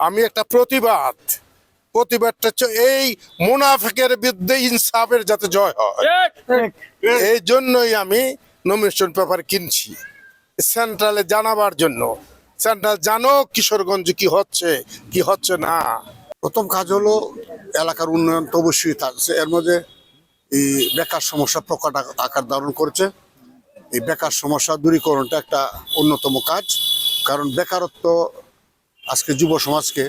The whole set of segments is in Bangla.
আমি একটা প্রতিবাদটা হচ্ছে এই মুনাফিকের বিরুদ্ধে ইনসাফের যাতে জয় হয়, এই জন্যই আমি নমিনেশন পেপার কিনছি সেন্ট্রালে জানাবার জন্য। সেন্ট্রাল জানো কিশোরগঞ্জ কি হচ্ছে না। প্রথম কাজ হলো এলাকার উন্নয়ন তো অবশ্যই থাকছে, এর মধ্যে এই বেকার সমস্যা প্রকট আকার ধারণ করেছে। এই বেকার সমস্যা দূরীকরণটা একটা অন্যতম কাজ, কারণ বেকারত্ব আজকে যুব সমাজকে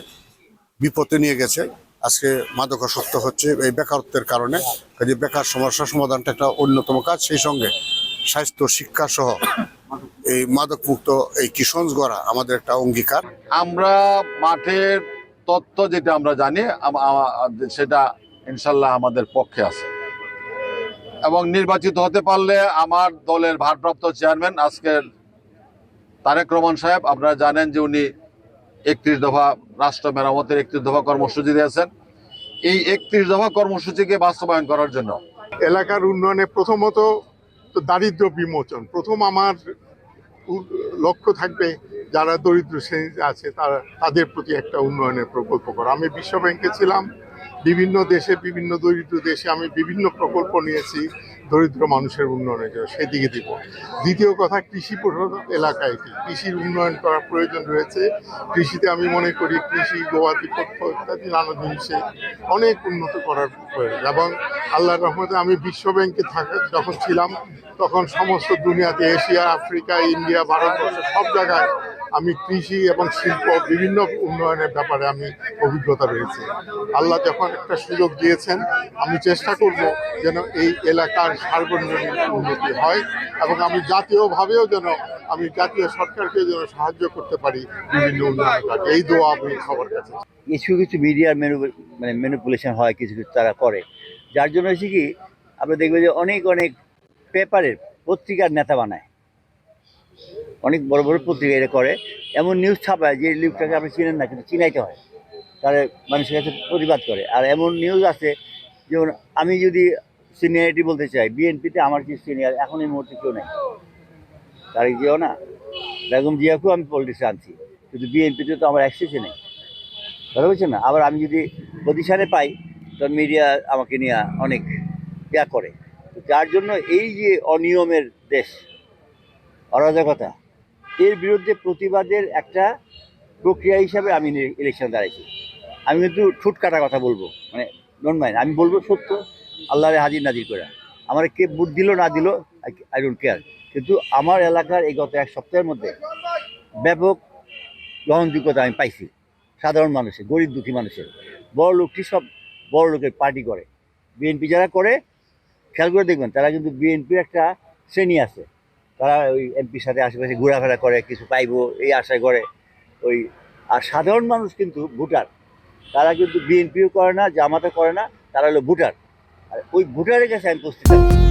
বিপদে নিয়ে গেছে। আজকে মাদকাসক্ত হচ্ছে এই বেকারত্বের কারণে। কাজে বেকার সমস্যা সমাধানটা একটা অন্যতম কাজ। সেই সঙ্গে স্বাস্থ্য শিক্ষা সহ এই মাদক মুক্ত এই কিশোরগঞ্জ গড়া আমাদের একটা অঙ্গীকার। আমরা মাঠের তত্ত্ব যেটা আমরা জানি সেটা ইনশাল্লাহ আমাদের পক্ষে আছে, এবং নির্বাচিত হতে পারলে আমার দলের ভারপ্রাপ্ত চেয়ারম্যান আজকের তারেক রহমান সাহেব, আপনারা জানেন যে উনি 31 দফা রাষ্ট্র মেরামতের 31 দফা কর্মসূচি দিয়েছেন। এই 31 দফা কর্মসূচিকে বাস্তবায়ন করার জন্য এলাকার উন্নয়নে প্রথমত তো দারিদ্র বিমোচন প্রথম আমার লক্ষ্য থাকবে। যারা দরিদ্র শ্রেণীতে আছে তাদের প্রতি একটা উন্নয়নের প্রকল্প করা। আমি বিশ্ব ব্যাংকে ছিলাম, বিভিন্ন দেশে বিভিন্ন দরিদ্র দেশে আমি বিভিন্ন প্রকল্প নিয়েছি দরিদ্র মানুষের উন্নয়নের জন্য, সেদিকে দিব। দ্বিতীয় কথা, কৃষি প্রধান এলাকা এটি, কৃষির উন্নয়ন করার প্রয়োজন রয়েছে। কৃষিতে আমি মনে করি কৃষি, গবাদি পক্ষ ইত্যাদি নানা জিনিসে অনেক উন্নত করার প্রয়োজন। এবং আল্লাহর রহমতে আমি বিশ্ব ব্যাংকে যখন ছিলাম তখন সমস্ত দুনিয়াতে, এশিয়া, আফ্রিকা, ইন্ডিয়া, ভারতবর্ষ সব জায়গায় আমি কৃষি এবং শিল্প বিভিন্ন উন্নয়নের ব্যাপারে আমি অভিজ্ঞতা রয়েছে। আল্লাহ যখন একটা সুযোগ দিয়েছেন, আমি চেষ্টা করব যেন এই এলাকার সার্বজনীন উন্নতি হয়, এবং আমি জাতীয়ভাবেও যেন আমি জাতীয় সরকারকে যেন সাহায্য করতে পারি বিভিন্ন উন্নয়ন কাজে। এই দোয়া আমি সবার কাছে। কিছু কিছু মিডিয়ার ম্যানিপুলেশন হয়, কিছু কিছু তারা করে, যার জন্য হচ্ছে কি আপনি দেখবেন যে অনেক অনেক পেপারের পত্রিকার নেতা বানায়, অনেক বড় বড় পত্রিকা এটা করে, এমন নিউজ ছাপায় যে নিউজটাকে আপনি চিনেন না, কিন্তু চিনাইতে হয়, তারা মানুষের কাছে প্রতিবাদ করে। আর এমন নিউজ আছে যেমন আমি যদি সিনিয়রিটি বলতে চাই, বিএনপিতে আমার কি সিনিয়র এখন এই মুহূর্তে কেউ নেই, তারিক জিয়াও না, বেগম জিয়াকেও আমি পলিটিক্সে আনছি, কিন্তু বিএনপিতে তো আমার অ্যাক্সেসই নেই, কথা বলছেন না। আবার আমি যদি পজিশানে পাই তখন মিডিয়া আমাকে নিয়ে অনেক ইয়া করে, যার জন্য এই যে অনিয়মের দেশ, অরাজকতা, এর বিরুদ্ধে প্রতিবাদের একটা প্রক্রিয়া হিসাবে আমি ইলেকশন দাঁড়াইছি। আমি কিন্তু ঠুট কাটা কথা বলবো, মানে ডোন্ট মাইন্ড, আমি বলবো সত্য, আল্লাহরে হাজির নাজির করে। আমার কে ভোট দিল না দিল আই ডোন্ট কেয়ার, কিন্তু আমার এলাকার এই গত এক সপ্তাহের মধ্যে ব্যাপক গ্রহণযোগ্যতা আমি পাইছি সাধারণ মানুষের, গরিব দুঃখী মানুষের। বড় লোকটি সব বড় লোকের পার্টি করে, বিএনপি যারা করে খেয়াল করে দেখবেন তারা কিন্তু বিএনপির একটা শ্রেণী আছে, তারা ওই এমপির সাথে আশেপাশে ঘোরাফেরা করে, কিছু পাইবো এই আশায় করে ওই। আর সাধারণ মানুষ কিন্তু ভোটার, তারা কিন্তু বিএনপিও করে না, জামাতও করে না, তারা হলো ভোটার। আর ওই ভোটারের কাছে আমি উপস্থিত আছি।